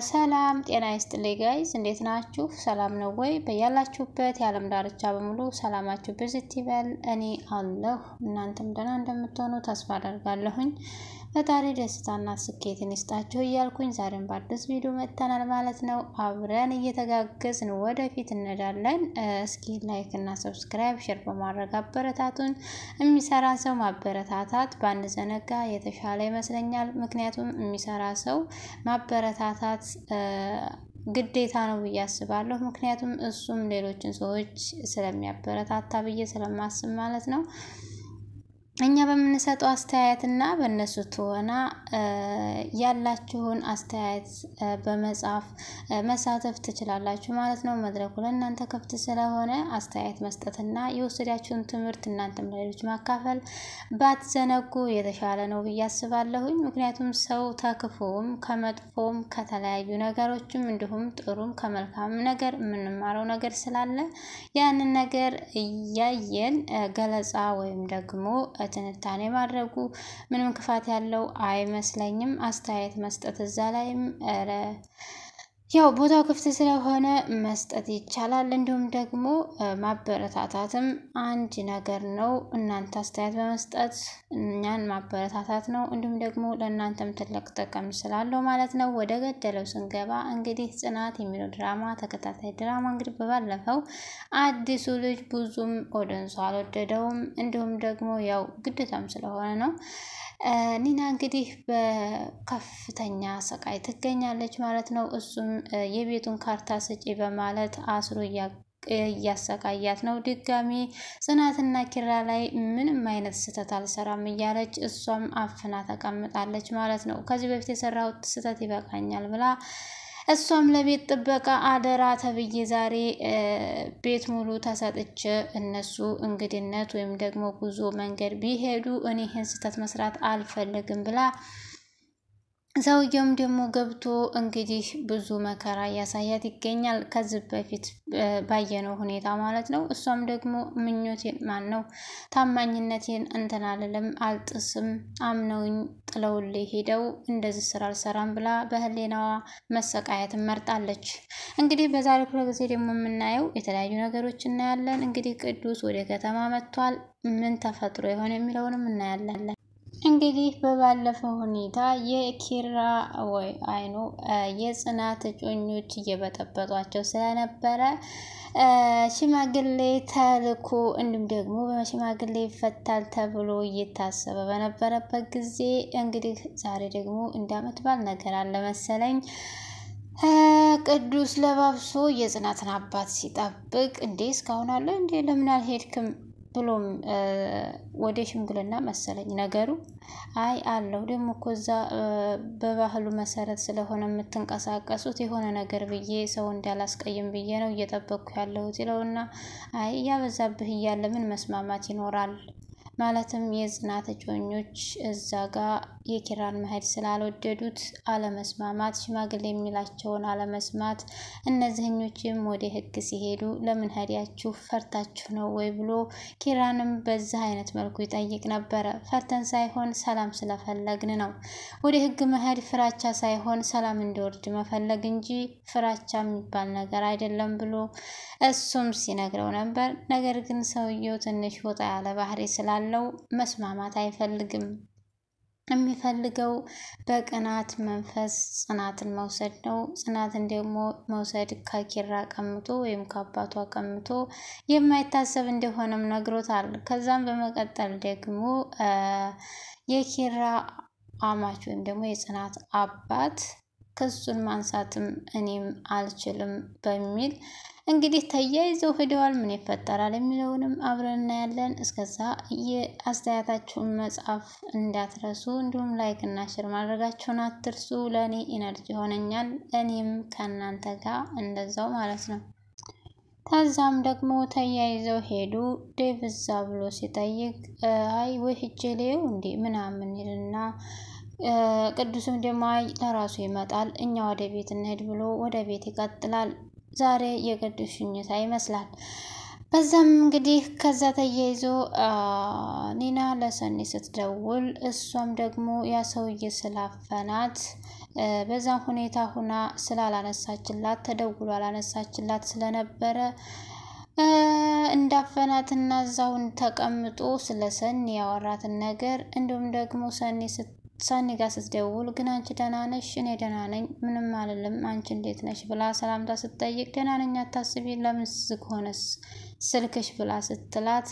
ሰላም ጤና ይስጥልኝ ጋይስ እንዴት ናችሁ? ሰላም ነው ወይ? በያላችሁበት የዓለም ዳርቻ በሙሉ ሰላማችሁ ብዝት ይበል። እኔ አለሁ እናንተም ደህና እንደምትሆኑ ተስፋ አደርጋለሁኝ። ፈጣሪ ደስታና ስኬትን ይስጣችሁ እያልኩኝ ዛሬም በአዲስ ቪዲዮ መጥተናል ማለት ነው። አብረን እየተጋገዝን ወደፊት እንሄዳለን። እስኪ ላይክ እና ሰብስክራይብ ሼር በማድረግ አበረታቱን። የሚሰራ ሰው ማበረታታት ባንድ ዘነጋ የተሻለ ይመስለኛል። ምክንያቱም የሚሰራ ሰው ማበረታታት ግዴታ ነው ብዬ አስባለሁ። ምክንያቱም እሱም ሌሎችን ሰዎች ስለሚያበረታታ ብዬ ስለማስብ ማለት ነው። እኛ በምንሰጠው አስተያየትና በእነሱ ተወና ያላችሁን አስተያየት በመጻፍ መሳተፍ ትችላላችሁ ማለት ነው። መድረኩ ለእናንተ ክፍት ስለሆነ አስተያየት መስጠትና የወሰዳችሁን ትምህርት እናንተም ለሌሎች ማካፈል ባትዘነጉ የተሻለ ነው ብዬ አስባለሁኝ። ምክንያቱም ሰው ተክፎም ከመጥፎም ከተለያዩ ነገሮችም እንዲሁም ጥሩም ከመልካም ነገር የምንማረው ነገር ስላለ ያንን ነገር እያየን ገለጻ ወይም ደግሞ ትንታኔ ማድረጉ ምንም ክፋት ያለው አይመስለኝም። አስተያየት መስጠት እዛ ላይም ያው ቦታው ክፍት ስለሆነ መስጠት ይቻላል። እንዲሁም ደግሞ ማበረታታትም አንድ ነገር ነው። እናንተ አስተያየት በመስጠት እኛን ማበረታታት ነው። እንዲሁም ደግሞ ለእናንተም ትልቅ ጥቅም ስላለው ማለት ነው። ወደ ገደለው ስንገባ እንግዲህ ጽናት የሚለው ድራማ ተከታታይ ድራማ እንግዲህ በባለፈው አዲሱ ልጅ ብዙም ኦዲየንሱ አልወደደውም። እንዲሁም ደግሞ ያው ግዴታም ስለሆነ ነው። ኒና እንግዲህ በከፍተኛ ሰቃይ ትገኛለች ማለት ነው። እሱም የቤቱን ካርታ ስጪ በማለት አስሮ እያሰቃያት ነው። ድጋሚ ጽናትና ኪራ ላይ ምንም አይነት ስህተት አልሰራም እያለች እሷም አፍና ተቀምጣለች ማለት ነው። ከዚህ በፊት የሰራሁት ስህተት ይበቃኛል ብላ እሷም ለቤት ጥበቃ አደራ ተብዬ ዛሬ ቤት ሙሉ ተሰጥቼ እነሱ እንግድነት ወይም ደግሞ ጉዞ መንገድ ቢሄዱ እኔ ይህን ስህተት መስራት አልፈልግም ብላ ሰውየውም ደግሞ ገብቶ እንግዲህ ብዙ መከራ እያሳያት ይገኛል። ከዚህ በፊት ባየነው ሁኔታ ማለት ነው። እሷም ደግሞ ምኞቴን ማነው ታማኝነቴን እንትን አልልም አልጥስም አምነውኝ ጥለውልኝ ሄደው እንደዚህ ስራ አልሰራም ብላ በህሊናዋ መሰቃየት መርጣለች። እንግዲህ በዛሬው ክፍለ ጊዜ ደግሞ የምናየው የተለያዩ ነገሮች እናያለን። እንግዲህ ቅዱስ ወደ ከተማ መጥቷል። ምን ተፈጥሮ የሆነ የሚለውንም እናያለን። እንግዲህ በባለፈው ሁኔታ የኪራ ወይ አይኑ የጽናት እጮኞች እየበጠበጧቸው ስለነበረ ሽማግሌ ተልኮ እንዲሁም ደግሞ በሽማግሌ ይፈታል ተብሎ እየታሰበ በነበረበት ጊዜ እንግዲህ ዛሬ ደግሞ እንዳመት ባል ነገር አለ መሰለኝ። ቅዱስ ለባብሶ የጽናትን አባት ሲጠብቅ እንዴ እስካሁን አለ እንዴ ለምን አልሄድክም ብሎም ወደ ሽምግልና መሰለኝ ነገሩ። አይ አለው ደግሞ እኮ እዛ በባህሉ መሰረት ስለሆነ የምትንቀሳቀሱት የሆነ ነገር ብዬ ሰው እንዳላስቀይም ብዬ ነው እየጠበቅኩ ያለሁት ይለውና አይ ያበዛብህ እያለ ምን መስማማት ይኖራል? ማለትም የጽናት እጮኞች እዛ ጋር የኪራን መሄድ ስላልወደዱት አለመስማማት፣ ሽማግሌ የሚላቸውን አለመስማት፣ እነዚህኞችም ወደ ህግ ሲሄዱ ለምን ሄዳችሁ ፈርታችሁ ነው ወይ ብሎ ኪራንም በዛ አይነት መልኩ ይጠይቅ ነበረ። ፈርተን ሳይሆን ሰላም ስለፈለግን ነው። ወደ ህግ መሄድ ፍራቻ ሳይሆን ሰላም እንዲወርድ መፈለግ እንጂ ፍራቻ የሚባል ነገር አይደለም ብሎ እሱም ሲነግረው ነበር። ነገር ግን ሰውየው ትንሽ ወጣ ያለ ባህሪ ስላለው መስማማት አይፈልግም። የሚፈልገው በቅናት መንፈስ ጽናትን መውሰድ ነው። ጽናትን ደግሞ መውሰድ ከኪራ ቀምቶ ወይም ከአባቷ ቀምቶ የማይታሰብ እንደሆነም ነግሮታል። ከዛም በመቀጠል ደግሞ የኪራ አማች ወይም ደግሞ የጽናት አባት ክሱን ማንሳትም እኔም አልችልም በሚል እንግዲህ ተያይዘው ሄደዋል። ምን ይፈጠራል የሚለውንም አብረን እናያለን። እስከዛ የአስተያየታችሁን መጻፍ እንዳትረሱ፣ እንዲሁም ላይክ እና ሼር ማድረጋችሁን አትርሱ። ለኔ ኢነርጂ ሆነኛል፣ እኔም ከእናንተ ጋር እንደዛው ማለት ነው። ከዛም ደግሞ ተያይዘው ሄዱ። ዴቭ እዛ ብሎ ሲጠይቅ አይ ወይ ሂጄሌው እንዴ ምናምን ይልና ቅዱስም ደግሞ አይ ለራሱ ይመጣል እኛ ወደ ቤት እንሄድ ብሎ ወደ ቤት ይቀጥላል። ዛሬ የቅዱስ ሽኝታ ይመስላል። በዛም እንግዲህ ከዛ ተያይዞ ኒና ለሰኒ ስትደውል እሷም ደግሞ ያ ሰውዬ ስላፈናት በዛ ሁኔታ ሆና ስላላነሳችላት ተደውሎ አላነሳችላት ስለነበረ እንዳፈናትና እዛውን ተቀምጦ ስለ ሰኒ ያወራትን ነገር እንዲሁም ደግሞ ሰኒ ጋር ስትደውል ግን አንቺ ደህና ነሽ? እኔ ደህና ነኝ ምንም አይደለም አንቺ እንዴት ነሽ ብላ ሰላምታ ስትጠይቅ ደህና ነኝ አታስቢ ለምን ዝግ ሆነስ ስልክሽ ብላ ስትላት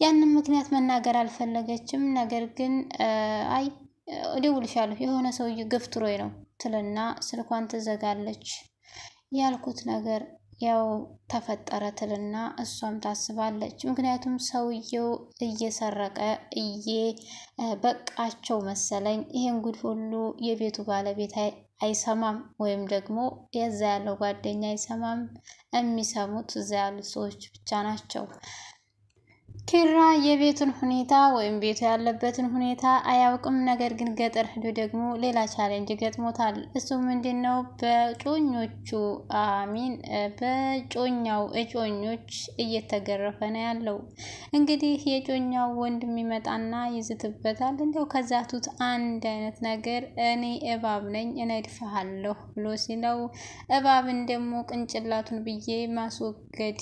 ያንን ምክንያት መናገር አልፈለገችም። ነገር ግን አይ እደውልሻለሁ የሆነ ሰውዬ ገፍትሮኝ ነው ትልና ስልኳን ትዘጋለች። ያልኩት ነገር ያው ተፈጠረ ትልና እሷም ታስባለች። ምክንያቱም ሰውየው እየሰረቀ በቃቸው መሰለኝ ይሄን ጉድ ሁሉ የቤቱ ባለቤት አይሰማም ወይም ደግሞ የዛ ያለው ጓደኛ አይሰማም። የሚሰሙት እዛ ያሉት ሰዎች ብቻ ናቸው። ኪራ የቤቱን ሁኔታ ወይም ቤቱ ያለበትን ሁኔታ አያውቅም። ነገር ግን ገጠር ሄዶ ደግሞ ሌላ ቻሌንጅ ገጥሞታል። እሱ ምንድነው በጮኛው እጮኞች እየተገረፈ ነው ያለው። እንግዲህ የጮኛው ወንድም ይመጣና ይዝትበታል። እንደው ከዛቱት አንድ አይነት ነገር እኔ እባብ ነኝ እነድፍሃለሁ ብሎ ሲለው እባብን ደግሞ ቅንጭላቱን ብዬ ማስወገድ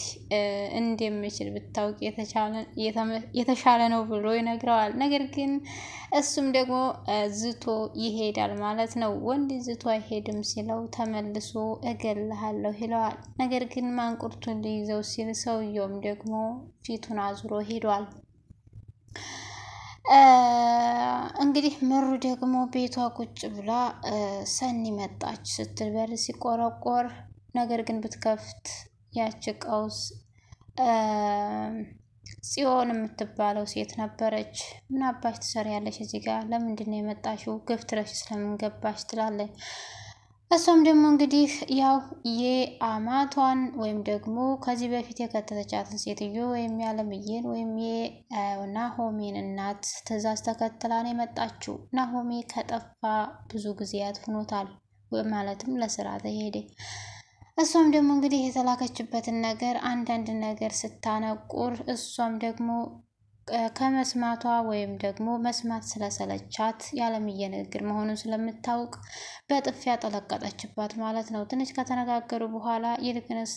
እንደምችል ብታውቅ የተሻለ ነው ብሎ ይነግረዋል። ነገር ግን እሱም ደግሞ ዝቶ ይሄዳል ማለት ነው። ወንድ ዝቶ አይሄድም ሲለው ተመልሶ እገልሃለሁ ይለዋል። ነገር ግን ማንቁርቱን ሊይዘው ሲል ሰውየውም ደግሞ ፊቱን አዙሮ ሄዷል። እንግዲህ ምሩ ደግሞ ቤቷ ቁጭ ብላ ሰኒ መጣች ስትል በር ሲቆረቆር ነገር ግን ብትከፍት ያቺ ቀውስ ጽዮን የምትባለው ሴት ነበረች። ምን አባሽ ትሰሪያለሽ እዚህ ጋር ለምንድን ነው የመጣሽው? ገፍትረሽ ስለምን ገባሽ ትላለች። እሷም ደግሞ እንግዲህ ያው የአማቷን ወይም ደግሞ ከዚህ በፊት የከተተቻትን ሴትዮ ወይም ያለምዬን ወይም የናሆሜን እናት ትዕዛዝ ተከትላ ነው የመጣችው። ናሆሜ ከጠፋ ብዙ ጊዜያት ሆኖታል ማለትም ለስራ ተሄደ። እሷም ደግሞ እንግዲህ የተላከችበትን ነገር አንዳንድ ነገር ስታነቁር እሷም ደግሞ ከመስማቷ ወይም ደግሞ መስማት ስለሰለቻት ያለምዬ ንግግር መሆኑን ስለምታውቅ በጥፊያ ጠለቀጠችባት ማለት ነው። ትንሽ ከተነጋገሩ በኋላ ይልቅንስ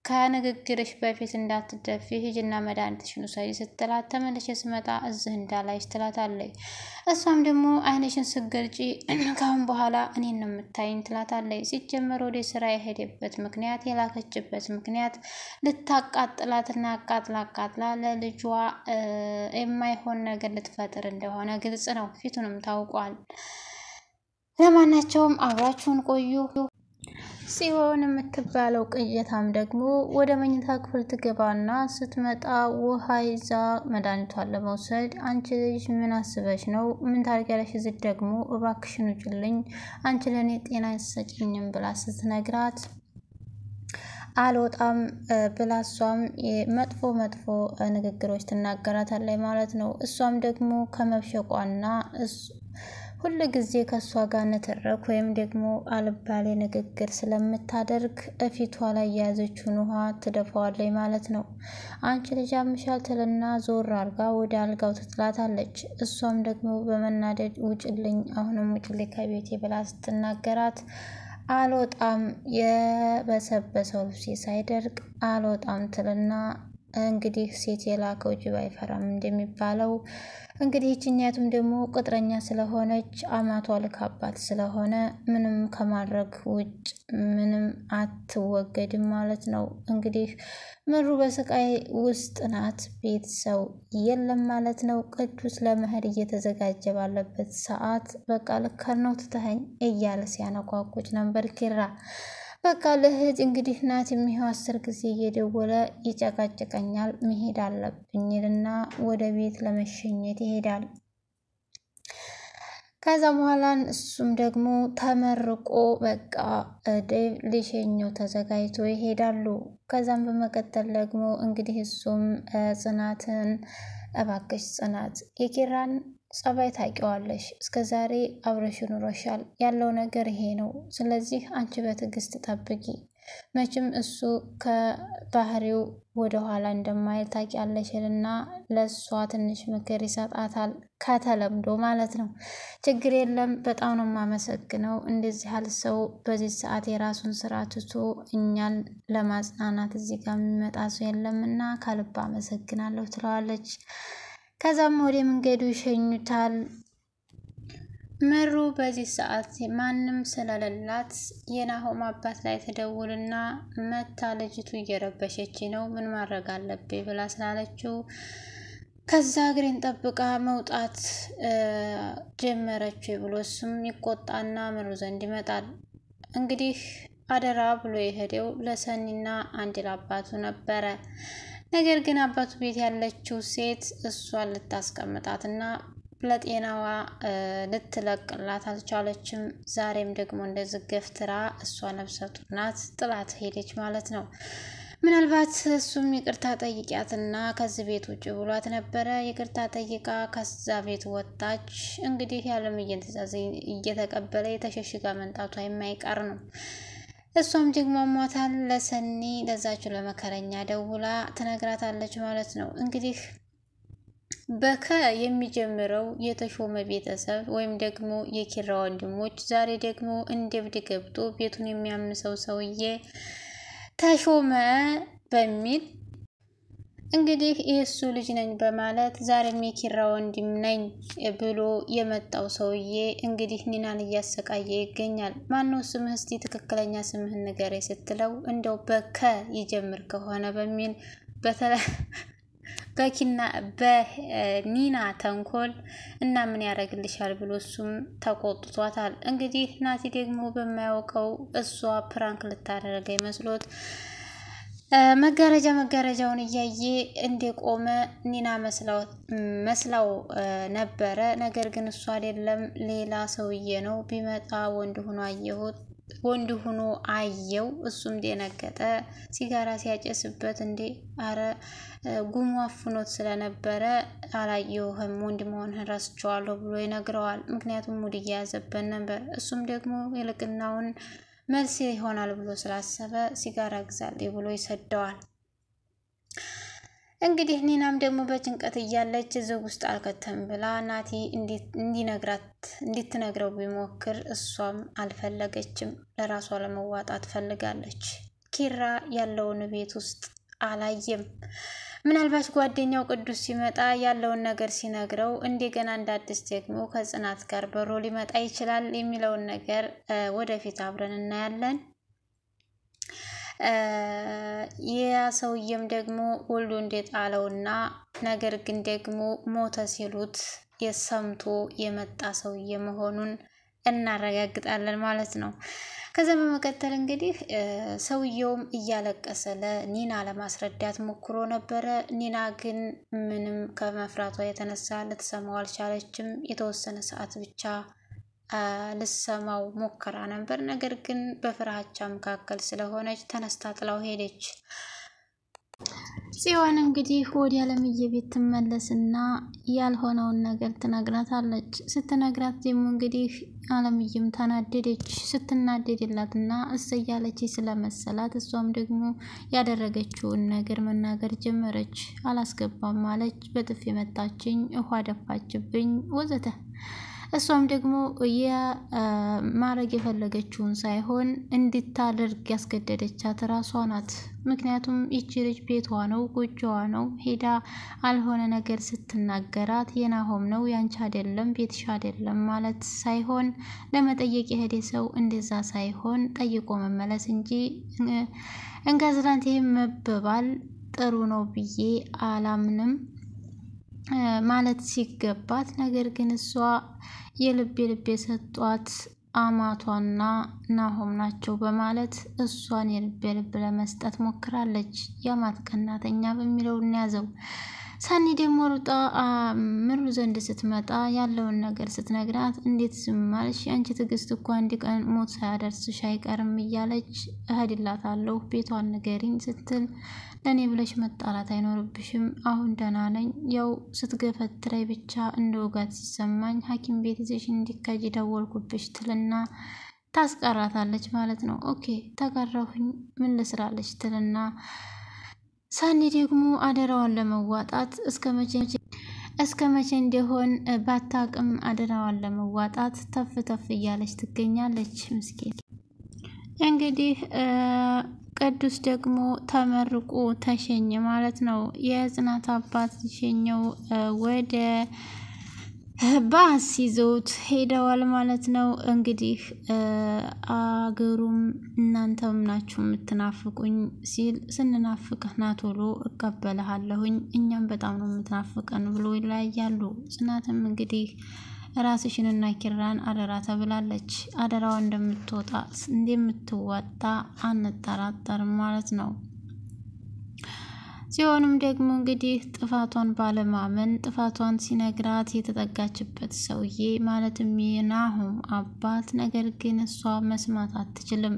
ከንግግርሽ በፊት እንዳትደፊ ሂጂና መድኃኒትሽን ውሰጂ ስትላት ተመልሼ ስመጣ እዚህ እንዳላይሽ ትላታለች። እሷም ደግሞ አይንሽን ስገልጪ ካሁን በኋላ እኔን ነው የምታይኝ ትላታለች። ሲጀመር ወደ ስራ የሄደበት ምክንያት የላከችበት ምክንያት ልታቃጥላትና አቃጥላ ለልጇ የማይሆን ነገር ልትፈጥር እንደሆነ ግልጽ ነው። ፊቱንም ታውቋል። ለማናቸውም አብራችሁን ቆዩ። ጽዮን የምትባለው ቅየታም ደግሞ ወደ መኝታ ክፍል ትገባና ስትመጣ ውሃ ይዛ መድኃኒቷን ለመውሰድ አንቺ ልጅ ምን አስበሽ ነው? ምን ታርጊያለሽ? እዚህ ደግሞ እባክሽን ውጭልኝ አንቺ ለኔ ጤና አይሰጭኝም ብላ ስትነግራት አልወጣም ብላ እሷም መጥፎ ንግግሮች ትናገራታለች ማለት ነው። እሷም ደግሞ ከመብሸቋና ሁሉ ጊዜ ከሷ ጋር ንትርክ ወይም ደግሞ አልባሌ ንግግር ስለምታደርግ እፊቷ ላይ የያዘችውን ውሃ ትደፋዋለች ማለት ነው። አንቺ ልጅ አምሻል ትልና ዞር አርጋ ወደ አልጋው ትጥላታለች። እሷም ደግሞ በመናደድ ውጭልኝ አሁንም ውጭልኝ ከቤቴ ብላ ስትናገራት አልወጣም የበሰበሰው ልብሴ ሳይደርቅ አልወጣም ትልና እንግዲህ ሴት የላከው ጅብ አይፈራም እንደሚባለው እንግዲህ እቺኛቱም ደግሞ ቅጥረኛ ስለሆነች አማቷ ልካባት ስለሆነ ምንም ከማድረግ ውጭ ምንም አትወገድም ማለት ነው። እንግዲህ ምሩ በስቃይ ውስጥ ናት። ቤት ሰው የለም ማለት ነው። ቅዱስ ለመሄድ እየተዘጋጀ ባለበት ሰዓት በቃ ልከር ነው ትተኸኝ እያለ ሲያነቋቁጭ ነበር ኪራ። በቃ ለህጅ እንግዲህ ናት የሚሆን 10 ጊዜ እየደወለ ይጨቃጨቀኛል መሄድ አለብኝና ወደ ቤት ለመሸኘት ይሄዳል። ከዛ በኋላ እሱም ደግሞ ተመርቆ በቃ ዴቭ ሊሸኘው ተዘጋጅቶ ይሄዳሉ። ከዛም በመቀጠል ደግሞ እንግዲህ እሱም ጽናትን እባክሽ ጽናት የኪራን ጸባይ ታውቂዋለሽ፣ እስከዛሬ አብረሽ ኑሮሻል፣ ያለው ነገር ይሄ ነው። ስለዚህ አንቺ በትዕግስት ጠብቂ፣ መቼም እሱ ከባህሪው ወደ ኋላ እንደማይል ታውቂያለሽና ለሷ ትንሽ ምክር ይሰጣታል ከተለምዶ ማለት ነው። ችግር የለም በጣም ነው የማመሰግነው። እንደዚህ ያለ ሰው በዚህ ሰዓት የራሱን ስራ ትቶ እኛን ለማጽናናት እዚህ ጋር የሚመጣ ሰው የለምና ከልብ አመሰግናለሁ ትለዋለች። ከዛም ወደ መንገዱ ይሸኙታል። ምሩ በዚህ ሰዓት ማንም ስለሌላት የናሆም አባት ላይ ተደውልና መታ ልጅቱ እየረበሸች ነው ምን ማድረግ አለብኝ ብላ ስላለችው ከዛ እግሬን ጠብቃ መውጣት ጀመረች ብሎ እሱም ይቆጣና ምሩ ዘንድ ይመጣል። እንግዲህ አደራ ብሎ የሄደው ለሰኒና አንድ ለአባቱ ነበረ። ነገር ግን አባቱ ቤት ያለችው ሴት እሷን ልታስቀምጣትና ለጤናዋ ልትለቅላት አልቻለችም። ዛሬም ደግሞ እንደዚህ ገፍትራ እሷ ነፍሰ ጡር ናት ጥላት ሄደች ማለት ነው። ምናልባት እሱም ይቅርታ ጠይቂያትና ከዚህ ቤት ውጭ ብሏት ነበረ። ይቅርታ ጠይቃ ከዛ ቤት ወጣች። እንግዲህ የዓለምዬን ትዕዛዝ እየተቀበለ የተሸሽጋ መንጣቷ የማይቀር ነው። እሷም ደግሞ ሟታል ለሰኒ ለዛችሁ ለመከረኛ ደውላ ትነግራታለች ማለት ነው። እንግዲህ በከ የሚጀምረው የተሾመ ቤተሰብ ወይም ደግሞ የኪራ ወንድሞች ዛሬ ደግሞ እንደብድ ገብቶ ቤቱን የሚያምሰው ሰውዬ ተሾመ በሚል እንግዲህ የሱ ልጅ ነኝ በማለት ዛሬም የኪራ ወንድም ነኝ ብሎ የመጣው ሰውዬ እንግዲህ ኒናን እያሰቃየ ይገኛል። ማነው ስምህ እስቲ ትክክለኛ ስምህን ንገረኝ ስትለው እንደው በከ ይጀምር ከሆነ በሚል በኒና ተንኮል እና ምን ያደርግልሻል ብሎ እሱም ተቆጥቷታል። እንግዲህ ናቲ ደግሞ በማያውቀው እሷ ፕራንክ ልታደርገው መስሎት መጋረጃውን እያየ እንደቆመ ኒና መስላው ነበረ። ነገር ግን እሱ አይደለም ሌላ ሰውዬ ነው። ቢመጣ ወንድ ሆኖ አየው። እሱም ደነገጠ። ሲጋራ ሲያጨስበት እንዴ አረ ጉሙ አፍኖት ስለነበረ አላየሁህም ወንድ መሆንህን ረስቼዋለሁ ብሎ ይነግረዋል። ምክንያቱም ሙድ እየያዘበት ነበር። እሱም ደግሞ የልቅናውን መልስ ይሆናል ብሎ ስላሰበ ሲጋራ ግዛልኝ ብሎ ይሰደዋል። እንግዲህ ኒናም ደግሞ በጭንቀት እያለች እዚህ ውስጥ አልከተም ብላ ናቲ እንድትነግረው ቢሞክር እሷም አልፈለገችም። ለራሷ ለመዋጣት ፈልጋለች። ኪራ ያለውን ቤት ውስጥ አላየም። ምናልባት ጓደኛው ቅዱስ ሲመጣ ያለውን ነገር ሲነግረው እንደገና እንዳዲስ ደግሞ ከጽናት ጋር በሮ ሊመጣ ይችላል የሚለውን ነገር ወደፊት አብረን እናያለን። ያ ሰውዬም ደግሞ ወልዶ እንደጣለውና ነገር ግን ደግሞ ሞተ ሲሉት የሰምቶ የመጣ ሰውዬ መሆኑን እናረጋግጣለን ማለት ነው። ከዛ በመቀጠል እንግዲህ ሰውየውም እያለቀሰ ለኒና ለማስረዳት ሞክሮ ነበረ። ኒና ግን ምንም ከመፍራቷ የተነሳ ልትሰማው አልቻለችም። የተወሰነ ሰዓት ብቻ ልትሰማው ሞከራ ነበር። ነገር ግን በፍራቻ መካከል ስለሆነች ተነስታ ጥላው ሄደች። ጽዮን እንግዲህ ወደ አለምዬ ቤት ትመለስና ያልሆነውን ነገር ትነግራታለች። ስትነግራት ደግሞ እንግዲህ አለምዬም ተናደደች። ስትናደድላትና እሰያለች ስለመሰላት እሷም ደግሞ ያደረገችውን ነገር መናገር ጀመረች። አላስገባም ማለች፣ በጥፊ መታችኝ፣ ውሃ ደፋችብኝ ወዘተ። እሷም ደግሞ ማድረግ የፈለገችውን ሳይሆን እንድታደርግ ያስገደደቻት ራሷ ናት። ምክንያቱም ይቺ ልጅ ቤቷ ነው ጎጆዋ ነው። ሄዳ አልሆነ ነገር ስትናገራት የናሆም ነው ያንቺ አይደለም ቤትሽ አይደለም ማለት ሳይሆን ለመጠየቅ የሄደ ሰው እንደዛ ሳይሆን ጠይቆ መመለስ እንጂ እንጋዝላንት መበባል ጥሩ ነው ብዬ አላምንም ማለት ሲገባት፣ ነገር ግን እሷ የልብ የሰጧት አማቷና ናሆም ናቸው በማለት እሷን የልብ ለመስጠት ሞክራለች። የአማት ቀናተኛ በሚለው እንያዘው። ሰኒ ደግሞ ሩጣ ምሩ ዘንድ ስትመጣ ያለውን ነገር ስትነግራት እንዴት ዝም አልሽ? አንቺ ትዕግስት እኮ አንድ ቀን ሞት ሳያደርስሽ አይቀርም እያለች እሄድላታለሁ ቤቷን ንገሪኝ ስትል ለኔ ብለሽ መጣላት አይኖርብሽም፣ አሁን ደህና ነኝ፣ ያው ስትገፈትረይ ብቻ እንደ ወጋት ሲሰማኝ ሐኪም ቤት ይዘሽ እንዲካጂ ደወልኩብሽ ትልና ታስቀራታለች ማለት ነው። ኦኬ ተቀረሁኝ ምን ልስራለች ትልና ሰኒ ደግሞ አደራዋን ለመዋጣት እስከ መቼ እንደሆን ባታቅም አደራዋን ለመዋጣት ተፍ ተፍ እያለች ትገኛለች። ምስኪን እንግዲህ ቅዱስ ደግሞ ተመርቆ ተሸኘ ማለት ነው። የጽናት አባት ሸኘው ወደ ባስ ይዘውት ሄደዋል ማለት ነው። እንግዲህ አገሩም እናንተም ናችሁ የምትናፍቁኝ ሲል ስንናፍቅህ ና ቶሎ እቀበልሃለሁኝ እኛም በጣም ነው የምትናፍቀን ብሎ ይለያያሉ። ጽናትም እንግዲህ ራስሽንና ኪራን አደራ ተብላለች። አደራዋ እንደምትወጣ አንጠራጠርም ማለት ነው። ሲሆንም ደግሞ እንግዲህ ጥፋቷን ባለማመን ጥፋቷን ሲነግራት የተጠጋችበት ሰውዬ ማለትም የናሆም አባት ነገር ግን እሷ መስማት አትችልም።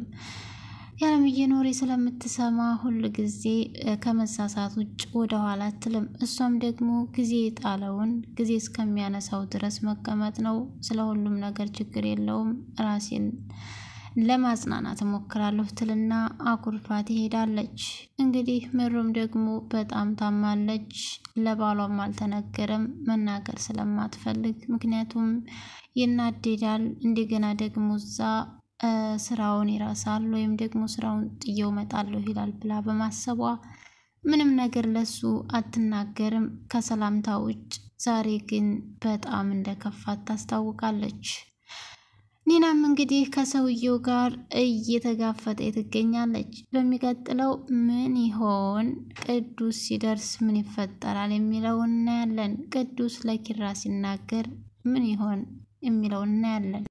ያለምዬ ኖሬ ስለምትሰማ ሁሉ ጊዜ ከመሳሳት ውጭ ወደ ኋላ አትልም። እሷም ደግሞ ጊዜ ጣለውን ጊዜ እስከሚያነሳው ድረስ መቀመጥ ነው። ስለ ሁሉም ነገር ችግር የለውም ራሴን ለማጽናናት እሞክራለሁ ትልና አኩርፋ ትሄዳለች። እንግዲህ ምሩም ደግሞ በጣም ታማለች። ለባሏም አልተነገረም መናገር ስለማትፈልግ ምክንያቱም ይናደዳል። እንደገና ደግሞ እዛ ስራውን ይረሳል ወይም ደግሞ ስራውን ጥየው መጣለሁ ይላል ብላ በማሰቧ ምንም ነገር ለሱ አትናገርም ከሰላምታ ውጭ። ዛሬ ግን በጣም እንደከፋት ታስታውቃለች። ኒናም እንግዲህ ከሰውየው ጋር እየተጋፈጠ ትገኛለች። በሚቀጥለው ምን ይሆን ቅዱስ ሲደርስ ምን ይፈጠራል የሚለውን እናያለን። ቅዱስ ለኪራ ሲናገር ምን ይሆን የሚለውን እናያለን።